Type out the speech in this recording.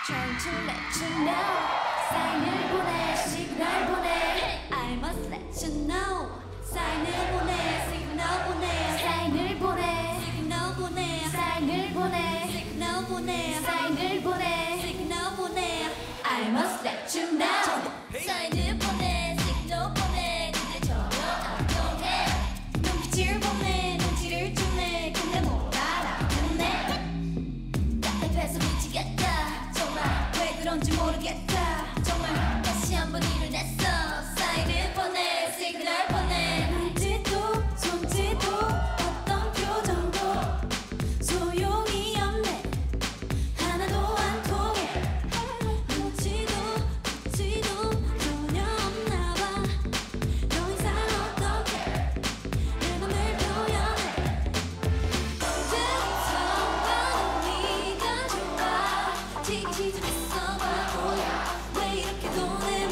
Trying to let you know 사인을 보내 시그널 보내 I must let you know 사인을 보내 시그널 보내 사인을 보내 시그널 보내 사인을 보내 시그널 보내 사인을 보내 시그널 보내 I must let you know 사인을 보내 시그널 보내 근데 전혀 안 통해 눈빛을 보내 눈치를 주네 근데 못 알아듣네 답답해서 미치겠다 정말 왜 그런지 모르겠다 정말 다시 한번 일어났어 사인을 보내 시그널 보내 눈짓도 손짓도 어떤 표정도 소용이 없네 하나도 안 통해 눈치도 눈치도 전혀 없나봐 너 이상 어떻게 내 맘을 표현해 언제부터 나는 네가 좋아 지기 시작했어 바보야 왜 이렇게 도 내